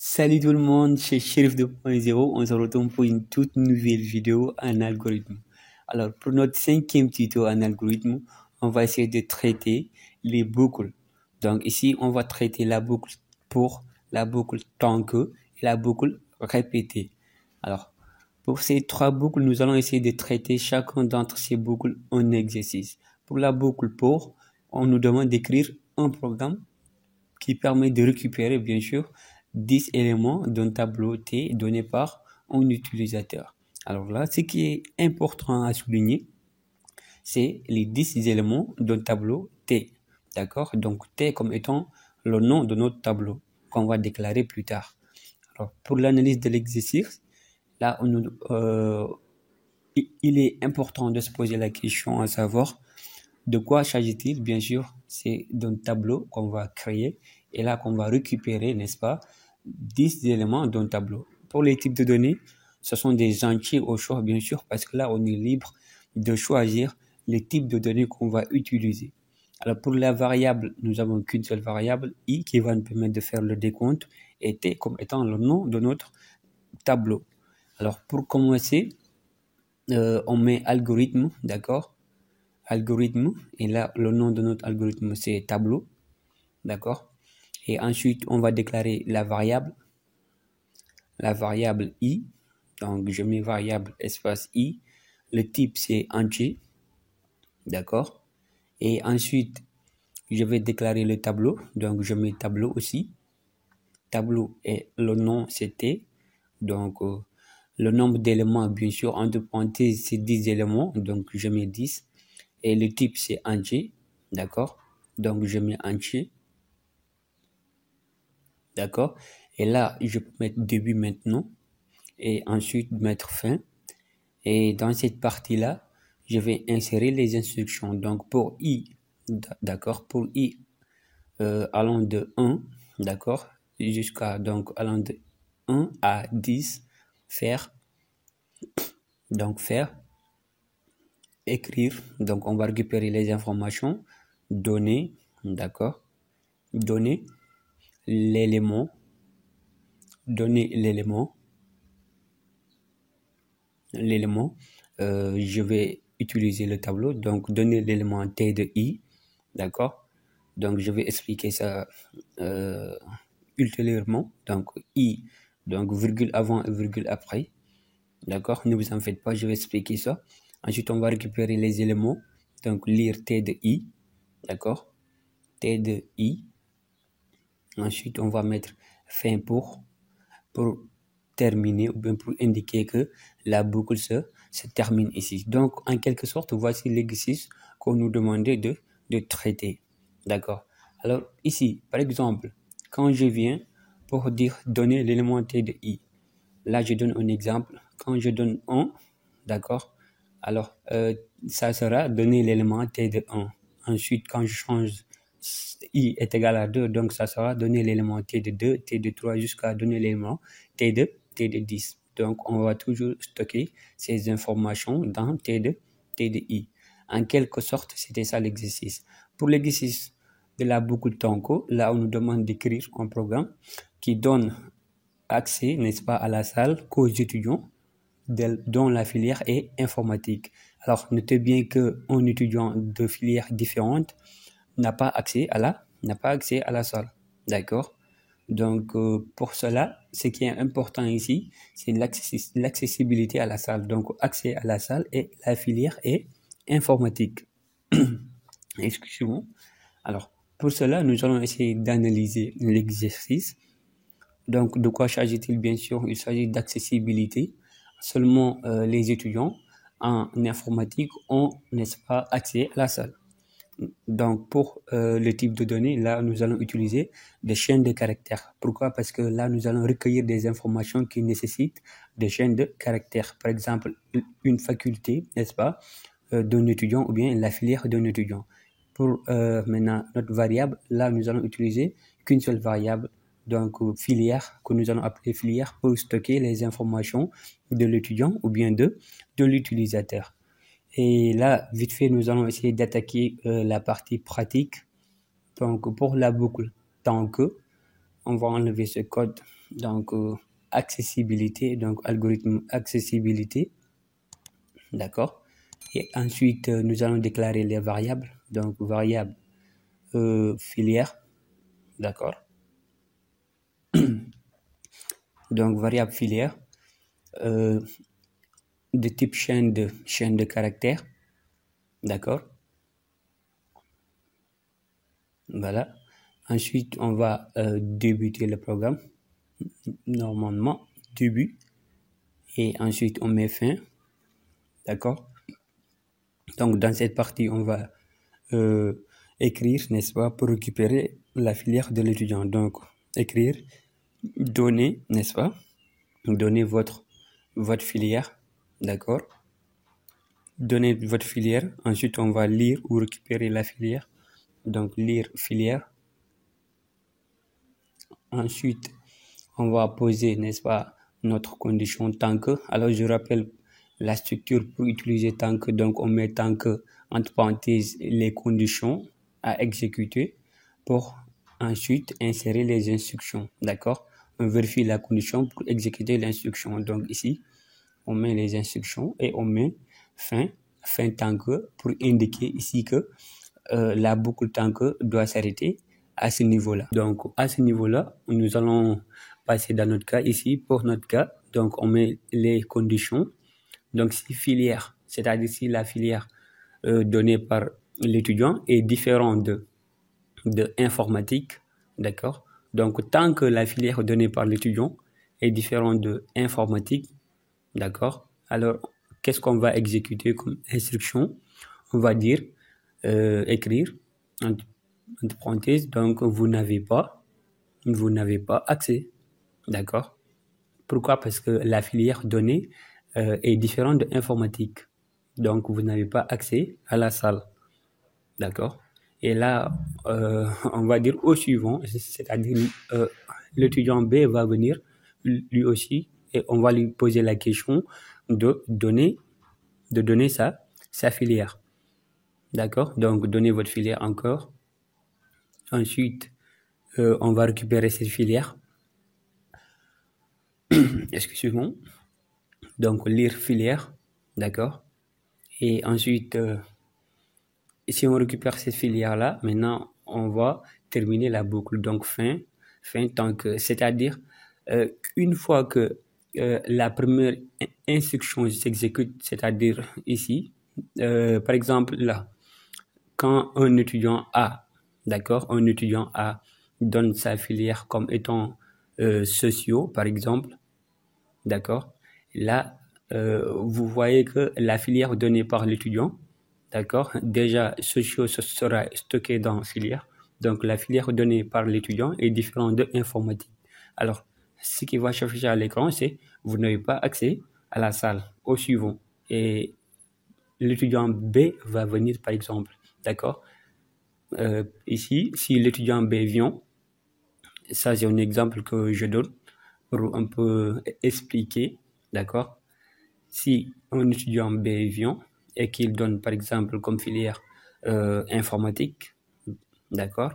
Salut tout le monde, c'est Sheriff 2.0. On se retrouve pour une toute nouvelle vidéo en algorithme. Alors, pour notre cinquième tuto en algorithme, on va essayer de traiter les boucles. Donc ici, on va traiter la boucle pour, la boucle tant que et la boucle répétée. Alors, pour ces trois boucles, nous allons essayer de traiter chacun d'entre ces boucles en exercice. Pour la boucle pour, on nous demande d'écrire un programme qui permet de récupérer, bien sûr, 10 éléments d'un tableau T donné par un utilisateur. Alors là, ce qui est important à souligner, c'est les 10 éléments d'un tableau T. D'accord? Donc T comme étant le nom de notre tableau qu'on va déclarer plus tard. Alors, pour l'analyse de l'exercice, là, il est important de se poser la question à savoir de quoi s'agit-il? Bien sûr, c'est d'un tableau qu'on va créer et là qu'on va récupérer, n'est-ce pas, 10 éléments d'un tableau. Pour les types de données, ce sont des entiers au choix, bien sûr, parce que là, on est libre de choisir les types de données qu'on va utiliser. Alors, pour la variable, nous avons qu'une seule variable, i, qui va nous permettre de faire le décompte, et t comme étant le nom de notre tableau. Alors, pour commencer, on met algorithme, d'accord? Algorithme, et là le nom de notre algorithme c'est tableau, d'accord, et ensuite on va déclarer la variable i, donc je mets variable espace i, le type c'est entier, d'accord, et ensuite je vais déclarer le tableau, donc je mets tableau aussi, tableau, et le nom c'est t, donc le nombre d'éléments bien sûr entre parenthèses c'est 10 éléments, donc je mets 10, et le type c'est entier, d'accord, donc je mets entier, d'accord, et là je peux mettre début maintenant et ensuite mettre fin, et dans cette partie là je vais insérer les instructions. Donc pour i, d'accord, pour i allant de 1, d'accord, jusqu'à, donc allant de 1 à 10, faire, donc faire, écrire, donc on va récupérer les informations, donner, d'accord, donner l'élément, donner l'élément, je vais utiliser le tableau, donc donner l'élément t de i, d'accord, donc je vais expliquer ça ultérieurement, donc i, donc virgule avant et virgule après, d'accord, ne vous en faites pas, je vais expliquer ça. Ensuite on va récupérer les éléments, donc lire t de i, d'accord, t de i, ensuite on va mettre fin pour terminer, ou bien pour indiquer que la boucle se termine ici. Donc en quelque sorte, voici l'exercice qu'on nous demandait de traiter, d'accord. Alors ici par exemple, quand je viens pour dire donner l'élément t de i, là je donne un exemple, quand je donne 1, d'accord, alors ça sera donner l'élément t de 1. Ensuite quand je change, i est égal à 2, donc ça sera donner l'élément t de 2, t de 3, jusqu'à donner l'élément t de 10. Donc on va toujours stocker ces informations dans t de i. En quelque sorte, c'était ça l'exercice. Pour l'exercice de la boucle Tanko, là on nous demande d'écrire un programme qui donne accès, n'est-ce pas, à la salle qu'aux étudiants dont la filière est informatique. Alors notez bien qu'un étudiant de filières différentes n'a pas accès à la salle, d'accord. Donc pour cela, ce qui est important ici, c'est l'accessibilité à la salle, donc accès à la salle, et la filière est informatique. Excusez-moi. Alors pour cela, nous allons essayer d'analyser l'exercice. Donc de quoi s'agit-il? Bien sûr, il s'agit d'accessibilité. Seulement les étudiants en informatique ont, n'est-ce pas, accès à la salle. Donc pour le type de données, là nous allons utiliser des chaînes de caractères. Pourquoi? Parce que là nous allons recueillir des informations qui nécessitent des chaînes de caractères. Par exemple, une faculté, n'est-ce pas, d'un étudiant, ou bien la filière d'un étudiant. Pour maintenant notre variable, là nous allons utiliser qu'une seule variable, donc filière, que nous allons appeler filière, pour stocker les informations de l'étudiant ou bien de l'utilisateur. Et là, vite fait, nous allons essayer d'attaquer la partie pratique. Donc, pour la boucle tant que, on va enlever ce code, donc accessibilité, donc algorithme accessibilité, d'accord. Et ensuite, nous allons déclarer les variables, donc variable filière, d'accord. Donc variable filière de type chaîne de caractères, d'accord. Voilà. Ensuite, on va débuter le programme, normalement, début, et ensuite on met fin, d'accord. Donc dans cette partie, on va écrire, n'est-ce pas, pour récupérer la filière de l'étudiant. Donc écrire, donner, n'est-ce pas, donner votre filière, d'accord. Donner votre filière, ensuite on va lire ou récupérer la filière, donc lire filière. Ensuite, on va poser, n'est-ce pas, notre condition tant que. Alors, je rappelle la structure pour utiliser tant que. Donc, on met tant que, entre parenthèses, les conditions à exécuter pour ensuite insérer les instructions. D'accord? On vérifie la condition pour exécuter l'instruction. Donc, ici, on met les instructions et on met fin tant que pour indiquer ici que la boucle tant que doit s'arrêter à ce niveau-là. Donc, à ce niveau-là, nous allons passer dans notre cas ici. Pour notre cas, donc, on met les conditions. Donc, si filière, c'est-à-dire si la filière donnée par l'étudiant est différente de informatique, d'accord. Donc, tant que la filière donnée par l'étudiant est différente de informatique, d'accord. Alors, qu'est-ce qu'on va exécuter comme instruction? On va dire, écrire, entre parenthèses, donc vous n'avez pas accès, d'accord. Pourquoi? Parce que la filière donnée est différente de informatique, donc vous n'avez pas accès à la salle, d'accord. Et là, on va dire au suivant, c'est-à-dire l'étudiant B va venir lui aussi et on va lui poser la question de donner sa filière, d'accord. Donc donnez votre filière encore. Ensuite, on va récupérer cette filière. Excusez-moi. Donc lire filière, d'accord. Et ensuite, si on récupère cette filière-là, maintenant on va terminer la boucle. Donc fin tant que, c'est-à-dire une fois que la première instruction s'exécute, c'est-à-dire ici, par exemple là, quand un étudiant A, d'accord, un étudiant A donne sa filière comme étant sociaux, par exemple, d'accord, là, vous voyez que la filière donnée par l'étudiant, d'accord, déjà sociaux sera stocké dans filière, donc la filière donnée par l'étudiant est différente de informatique. Alors, ce qui va s'afficher à l'écran, c'est vous n'avez pas accès à la salle, au suivant, et l'étudiant B va venir par exemple, d'accord. Ici, si l'étudiant B vient, ça c'est un exemple que je donne pour un peu expliquer, d'accord. Si un étudiant B vient et qu'il donne par exemple comme filière informatique, d'accord,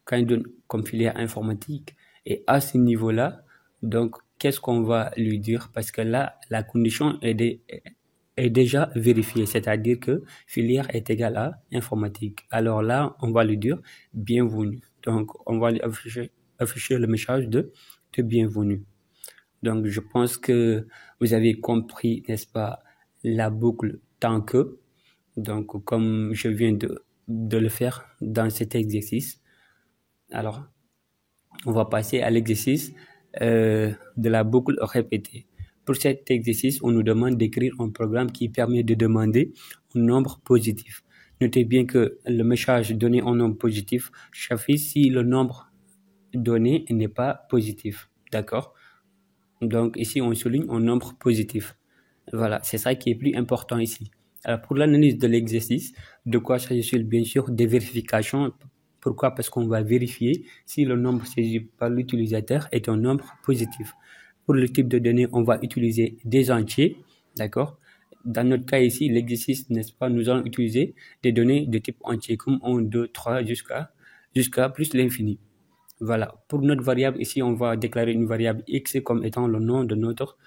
quand il donne comme filière informatique et à ce niveau-là, donc qu'est-ce qu'on va lui dire? Parce que là, la condition est déjà vérifiée, c'est-à-dire que filière est égale à informatique. Alors là, on va lui dire bienvenue. Donc, on va lui afficher le message de bienvenue. Donc, je pense que vous avez compris, n'est-ce pas, la boucle tant que, donc comme je viens de le faire dans cet exercice. Alors, on va passer à l'exercice de la boucle répétée. Pour cet exercice, on nous demande d'écrire un programme qui permet de demander un nombre positif. Notez bien que le message donné en nombre positif s'affiche si le nombre donné n'est pas positif. D'accord? Donc ici, on souligne un nombre positif. Voilà, c'est ça qui est plus important ici. Alors pour l'analyse de l'exercice, de quoi s'agit-il? Bien sûr, des vérifications. Pourquoi? Parce qu'on va vérifier si le nombre saisi par l'utilisateur est un nombre positif. Pour le type de données, on va utiliser des entiers, d'accord? Dans notre cas ici, l'exercice, n'est-ce pas, nous allons utiliser des données de type entier comme 1, 2, 3 jusqu'à plus l'infini. Voilà. Pour notre variable, ici, on va déclarer une variable x comme étant le nom de notre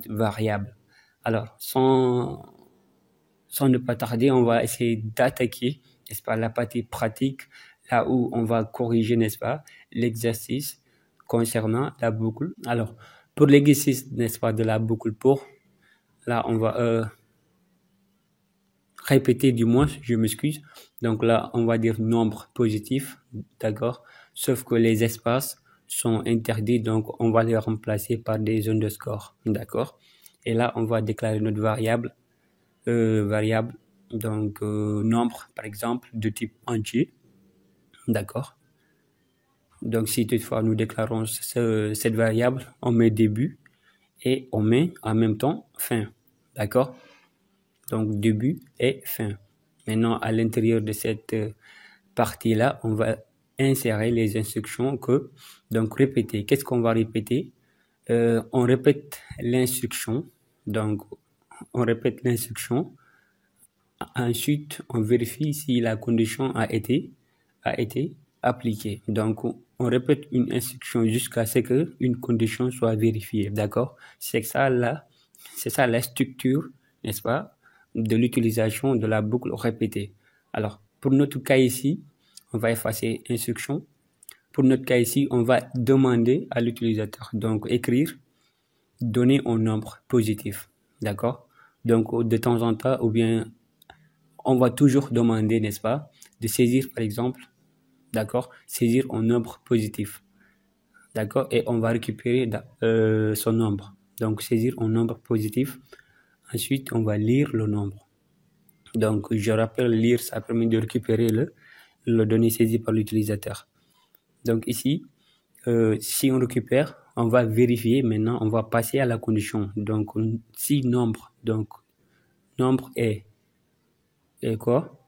variable. Alors, sans ne pas tarder, on va essayer d'attaquer, n'est-ce pas, la partie pratique, là où on va corriger, n'est-ce pas, l'exercice concernant la boucle. Alors, pour l'exercice, n'est-ce pas, de la boucle pour, là, on va répéter du moins, je m'excuse. Donc là, on va dire nombre positif, d'accord? Sauf que les espaces sont interdits, donc on va les remplacer par des underscores, d'accord? Et là, on va déclarer notre variable, donc nombre, par exemple, de type entier, d'accord? Donc si toutefois nous déclarons cette variable, on met début et on met en même temps fin, d'accord? Donc début et fin. Maintenant, à l'intérieur de cette partie-là, on va insérer les instructions que, donc répéter. Qu'est-ce qu'on va répéter? On répète l'instruction. Donc, on répète l'instruction. Ensuite, on vérifie si la condition a été appliquée. Donc, on répète une instruction jusqu'à ce qu'une condition soit vérifiée. D'accord? C'est ça la structure, n'est-ce pas, de l'utilisation de la boucle répétée. Alors, pour notre cas ici, on va effacer instruction. Pour notre cas ici, on va demander à l'utilisateur, donc écrire, donner un nombre positif. D'accord? Donc, de temps en temps, ou bien on va toujours demander, n'est-ce pas, de saisir, par exemple, d'accord, saisir un nombre positif, d'accord, et on va récupérer son nombre. Donc, saisir un nombre positif. Ensuite, on va lire le nombre. Donc, je rappelle, lire, ça permet de récupérer le données saisi par l'utilisateur. Donc, ici, si on récupère, on va vérifier. Maintenant, on va passer à la condition. Donc, si nombre est quoi?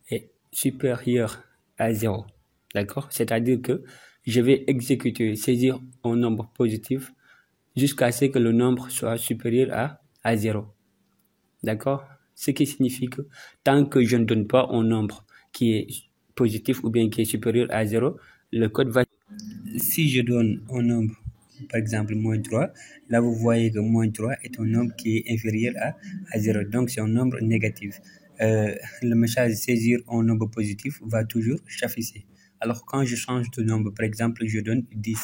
Est supérieur à 0. D'accord? C'est-à-dire que je vais exécuter, saisir un nombre positif jusqu'à ce que le nombre soit supérieur à 0. D'accord? Ce qui signifie que tant que je ne donne pas un nombre qui est positif ou bien qui est supérieur à 0, le code va... Si je donne un nombre, par exemple moins 3, là vous voyez que moins 3 est un nombre qui est inférieur à 0. Donc c'est un nombre négatif. Le message saisir un nombre positif va toujours s'afficher. Alors quand je change de nombre, par exemple je donne 10,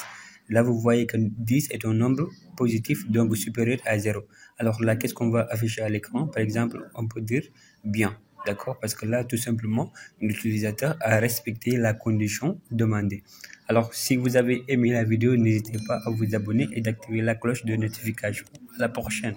là vous voyez que 10 est un nombre positif, donc supérieur à 0. Alors là, qu'est-ce qu'on va afficher à l'écran? Par exemple, on peut dire bien, d'accord? Parce que là, tout simplement, l'utilisateur a respecté la condition demandée. Alors, si vous avez aimé la vidéo, n'hésitez pas à vous abonner et d'activer la cloche de notification. À la prochaine.